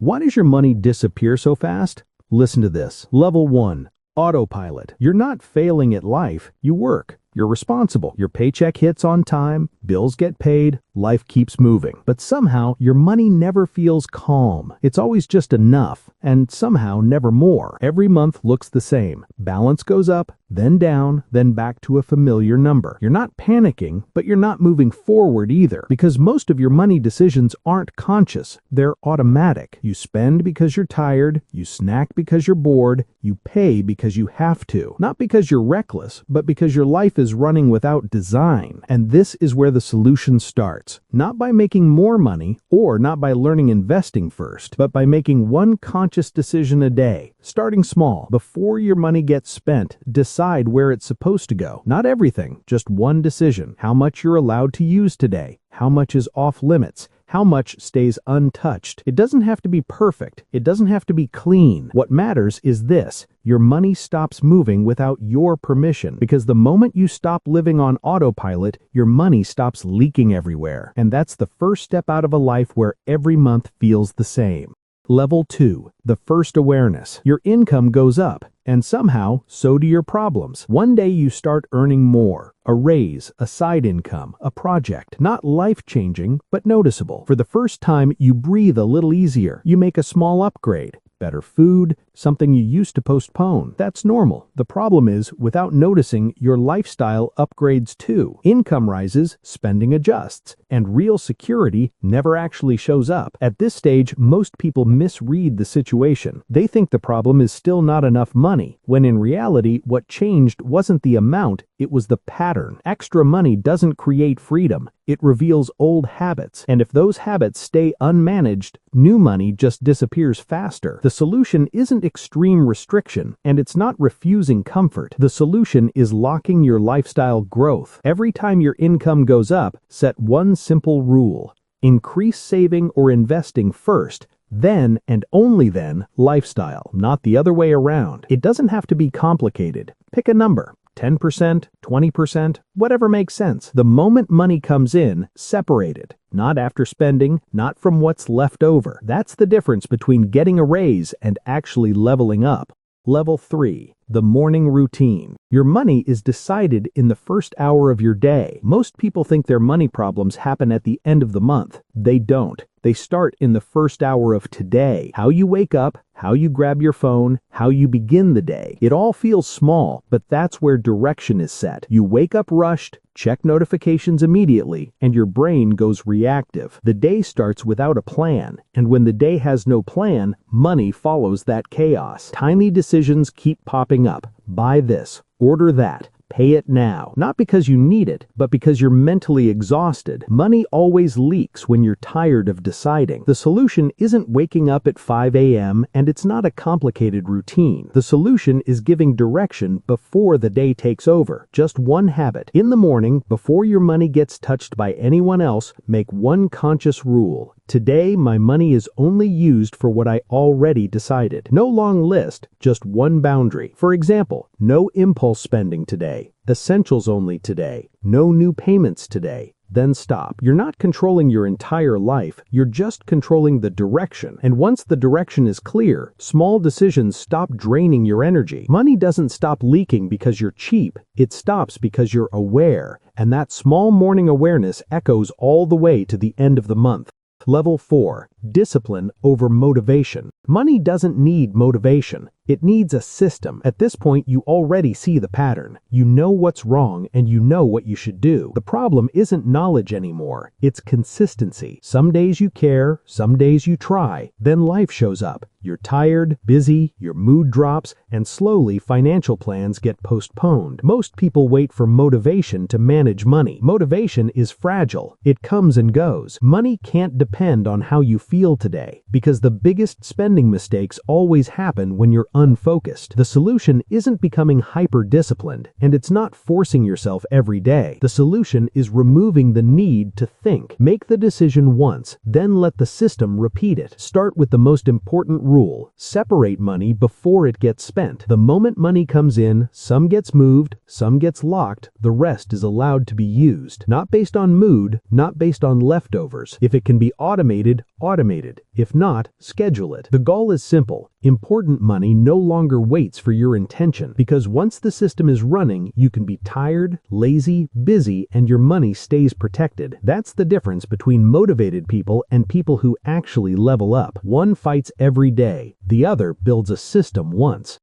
Why does your money disappear so fast? Listen to this. Level 1. Autopilot. You're not failing at life, you work. You're responsible. Your paycheck hits on time, bills get paid, life keeps moving. But somehow, your money never feels calm. It's always just enough, and somehow never more. Every month looks the same. Balance goes up, then down, then back to a familiar number. You're not panicking, but you're not moving forward either, because most of your money decisions aren't conscious. They're automatic. You spend because you're tired, you snack because you're bored, you pay because you have to. Not because you're reckless, but because your life is running without design. And this is where the solution starts. Not by making more money, or not by learning investing first, but by making one conscious decision a day. Starting small. Before your money gets spent, decide where it's supposed to go. Not everything, just one decision. How much you're allowed to use today. How much is off limits. How much stays untouched. It doesn't have to be perfect. It doesn't have to be clean. What matters is this. Your money stops moving without your permission, because the moment you stop living on autopilot, your money stops leaking everywhere. And that's the first step out of a life where every month feels the same. Level 2. The first awareness. Your income goes up, and somehow, so do your problems. One day you start earning more. A raise, a side income, a project. Not life-changing, but noticeable. For the first time, you breathe a little easier. You make a small upgrade. Better food, something you used to postpone. That's normal. The problem is, without noticing, your lifestyle upgrades too. Income rises, spending adjusts, and real security never actually shows up. At this stage, most people misread the situation. They think the problem is still not enough money, when in reality, what changed wasn't the amount, it was the pattern. Extra money doesn't create freedom. It reveals old habits, and if those habits stay unmanaged, new money just disappears faster. The solution isn't extreme restriction, and it's not refusing comfort. The solution is locking your lifestyle growth. Every time your income goes up, set one simple rule. Increase saving or investing first, then, and only then, lifestyle, not the other way around. It doesn't have to be complicated. Pick a number. 10%, 20%, whatever makes sense. The moment money comes in, separate it. Not after spending, not from what's left over. That's the difference between getting a raise and actually leveling up. Level 3. The morning routine. Your money is decided in the first hour of your day. Most people think their money problems happen at the end of the month. They don't. They start in the first hour of today. How you wake up, how you grab your phone, how you begin the day. It all feels small, but that's where direction is set. You wake up rushed, check notifications immediately, and your brain goes reactive. The day starts without a plan, and when the day has no plan, money follows that chaos. Tiny decisions keep popping up. Buy this, order that. Pay it now. Not because you need it, but because you're mentally exhausted. Money always leaks when you're tired of deciding. The solution isn't waking up at 5 a.m., and it's not a complicated routine. The solution is giving direction before the day takes over. Just one habit. In the morning, before your money gets touched by anyone else, make one conscious rule. Today, my money is only used for what I already decided. No long list, just one boundary. For example, no impulse spending today. Essentials only today. No new payments today. Then stop. You're not controlling your entire life, you're just controlling the direction. And once the direction is clear, small decisions stop draining your energy. Money doesn't stop leaking because you're cheap, it stops because you're aware. And that small morning awareness echoes all the way to the end of the month. Level 4. Discipline over motivation. Money doesn't need motivation. It needs a system. At this point, you already see the pattern. You know what's wrong and you know what you should do. The problem isn't knowledge anymore. It's consistency. Some days you care, some days you try. Then life shows up. You're tired, busy, your mood drops, and slowly financial plans get postponed. Most people wait for motivation to manage money. Motivation is fragile. It comes and goes. Money can't depend on how you feel today, because the biggest spending mistakes always happen when you're unfocused. The solution isn't becoming hyper-disciplined, and it's not forcing yourself every day. The solution is removing the need to think. Make the decision once, then let the system repeat it. Start with the most important rule. Separate money before it gets spent. The moment money comes in, some gets moved, some gets locked, the rest is allowed to be used. Not based on mood, not based on leftovers. If it can be automated, automate automated. If not, schedule it. The goal is simple. Important money no longer waits for your intention, because once the system is running, you can be tired, lazy, busy, and your money stays protected. That's the difference between motivated people and people who actually level up. One fights every day. The other builds a system once.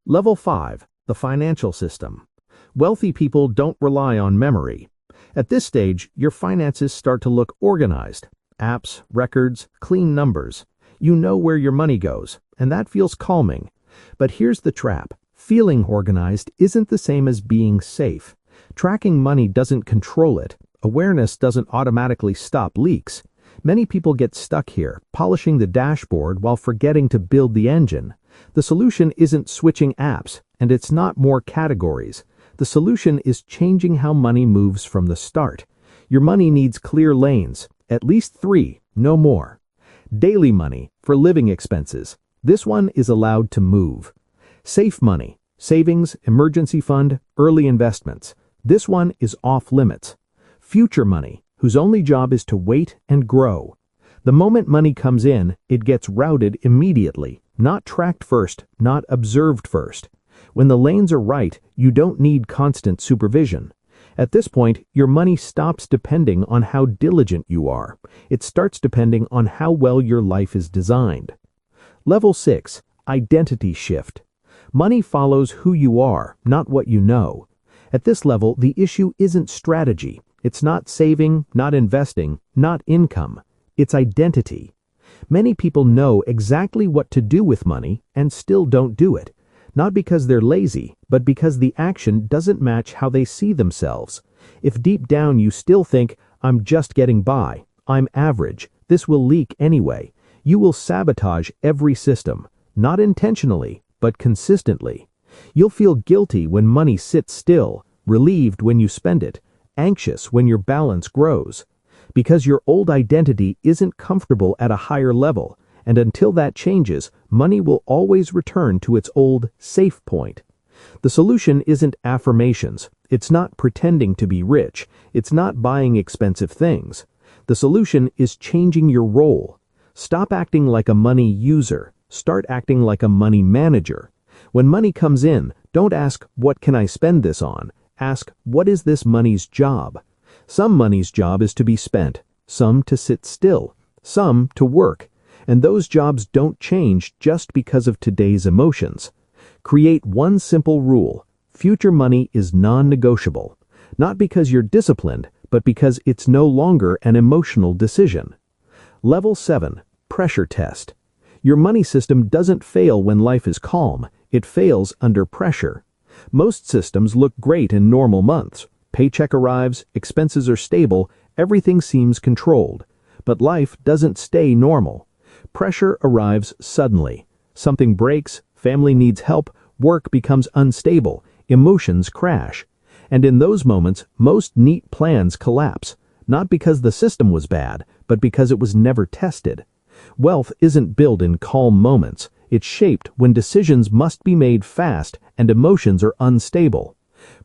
Level 5. The financial system. Wealthy people don't rely on memory. At this stage, your finances start to look organized. Apps, records, clean numbers. You know where your money goes, and that feels calming. But here's the trap. Feeling organized isn't the same as being safe. Tracking money doesn't control it. Awareness doesn't automatically stop leaks. Many people get stuck here, polishing the dashboard while forgetting to build the engine. The solution isn't switching apps, and it's not more categories. The solution is changing how money moves from the start. Your money needs clear lanes, at least 3, no more. Daily money, for living expenses. This one is allowed to move. Safe money, savings, emergency fund, early investments. This one is off limits. Future money, whose only job is to wait and grow. The moment money comes in, it gets routed immediately, not tracked first, not observed first. When the lanes are right, you don't need constant supervision. At this point, your money stops depending on how diligent you are. It starts depending on how well your life is designed. Level 6. Identity shift. Money follows who you are, not what you know. At this level, the issue isn't strategy. It's not saving, not investing, not income. It's identity. Many people know exactly what to do with money and still don't do it. Not because they're lazy, but because the action doesn't match how they see themselves. If deep down you still think, I'm just getting by, I'm average, this will leak anyway, you will sabotage every system, not intentionally, but consistently. You'll feel guilty when money sits still, relieved when you spend it, anxious when your balance grows. Because your old identity isn't comfortable at a higher level, and until that changes, money will always return to its old, safe point. The solution isn't affirmations. It's not pretending to be rich. It's not buying expensive things. The solution is changing your role. Stop acting like a money user. Start acting like a money manager. When money comes in, don't ask, what can I spend this on? Ask, what is this money's job? Some money's job is to be spent, some to sit still, some to work. And those jobs don't change just because of today's emotions. Create one simple rule. Future money is non-negotiable. Not because you're disciplined, but because it's no longer an emotional decision. Level 7. Pressure test. Your money system doesn't fail when life is calm. It fails under pressure. Most systems look great in normal months. Paycheck arrives, expenses are stable, everything seems controlled. But life doesn't stay normal. Pressure arrives suddenly. Something breaks, family needs help, work becomes unstable, emotions crash. And in those moments, most neat plans collapse, not because the system was bad, but because it was never tested. Wealth isn't built in calm moments. It's shaped when decisions must be made fast and emotions are unstable.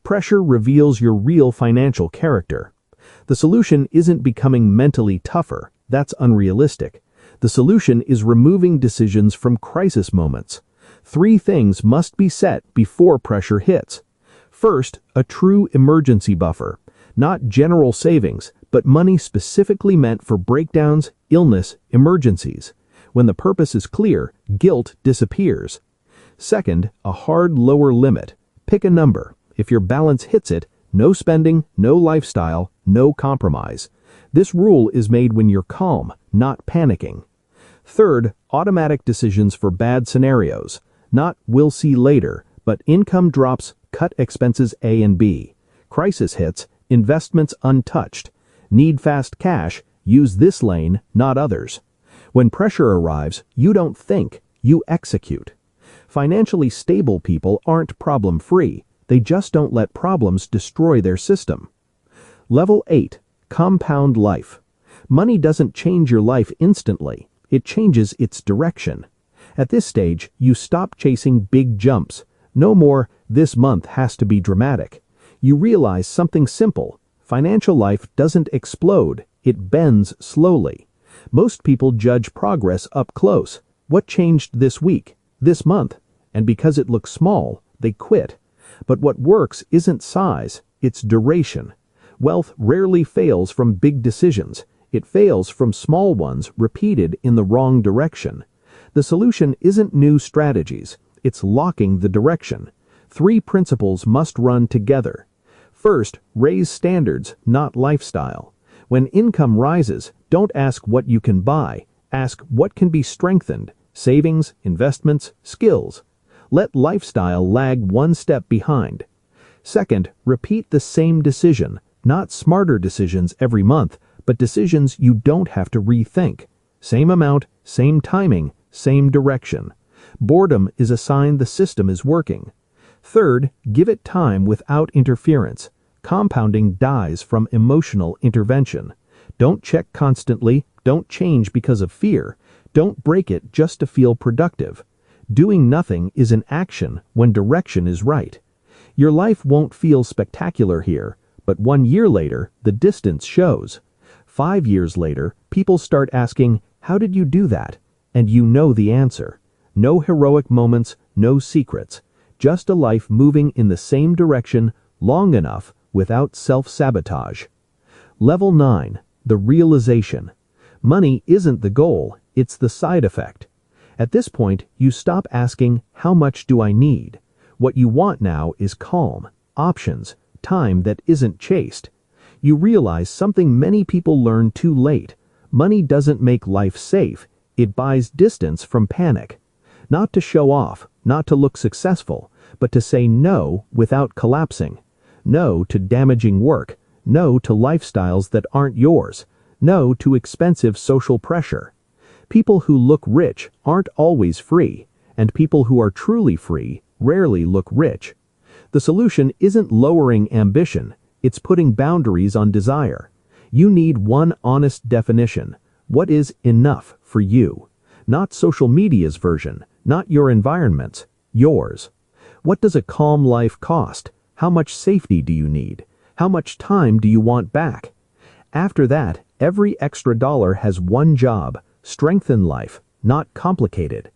Pressure reveals your real financial character. The solution isn't becoming mentally tougher. That's unrealistic. The solution is removing decisions from crisis moments. 3 things must be set before pressure hits. First, a true emergency buffer. Not general savings, but money specifically meant for breakdowns, illness, emergencies. When the purpose is clear, guilt disappears. Second, a hard lower limit. Pick a number. If your balance hits it, no spending, no lifestyle, no compromise. This rule is made when you're calm, not panicking. Third, automatic decisions for bad scenarios. Not we'll see later, but income drops, cut expenses A and B. Crisis hits, investments untouched. Need fast cash, use this lane, not others. When pressure arrives, you don't think, you execute. Financially stable people aren't problem-free. They just don't let problems destroy their system. Level 8. Compound life. Money doesn't change your life instantly. It changes its direction. At this stage, you stop chasing big jumps. No more, this month has to be dramatic. You realize something simple. Financial life doesn't explode. It bends slowly. Most people judge progress up close. What changed this week, this month? And because it looks small, they quit. But what works isn't size, it's duration. Wealth rarely fails from big decisions. It fails from small ones repeated in the wrong direction. The solution isn't new strategies, it's locking the direction. 3 principles must run together. First, raise standards, not lifestyle. When income rises, don't ask what you can buy. Ask what can be strengthened: savings, investments, skills. Let lifestyle lag one step behind. Second, repeat the same decision, not smarter decisions every month, but decisions you don't have to rethink. Same amount, same timing, same direction. Boredom is a sign the system is working. Third, give it time without interference. Compounding dies from emotional intervention. Don't check constantly, don't change because of fear, don't break it just to feel productive. Doing nothing is an action when direction is right. Your life won't feel spectacular here, but 1 year later, the distance shows. 5 years later, people start asking, "How did you do that?" And you know the answer. No heroic moments, no secrets. Just a life moving in the same direction long enough without self-sabotage. Level 9. The realization. Money isn't the goal, it's the side effect. At this point, you stop asking, "How much do I need?" What you want now is calm, options, time that isn't chased. You realize something many people learn too late. Money doesn't make life safe, it buys distance from panic. Not to show off, not to look successful, but to say no without collapsing. No to damaging work, no to lifestyles that aren't yours, no to expensive social pressure. People who look rich aren't always free, and people who are truly free rarely look rich. The solution isn't lowering ambition, it's putting boundaries on desire. You need one honest definition. What is enough for you? Not social media's version, not your environment's, yours. What does a calm life cost? How much safety do you need? How much time do you want back? After that, every extra dollar has one job: strengthen life, not complicate it.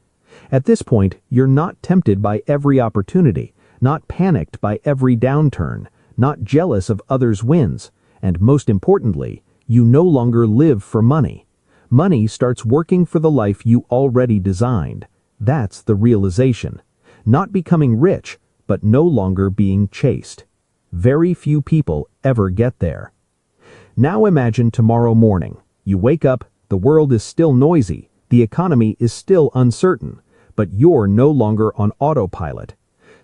At this point, you're not tempted by every opportunity, not panicked by every downturn, not jealous of others' wins, and most importantly, you no longer live for money. Money starts working for the life you already designed. That's the realization. Not becoming rich, but no longer being chased. Very few people ever get there. Now imagine tomorrow morning. You wake up, the world is still noisy, the economy is still uncertain, but you're no longer on autopilot.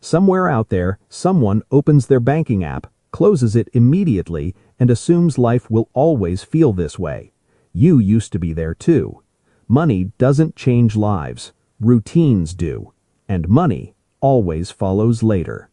Somewhere out there, someone opens their banking app, closes it immediately, and assumes life will always feel this way. You used to be there too. Money doesn't change lives. Routines do. And money always follows later.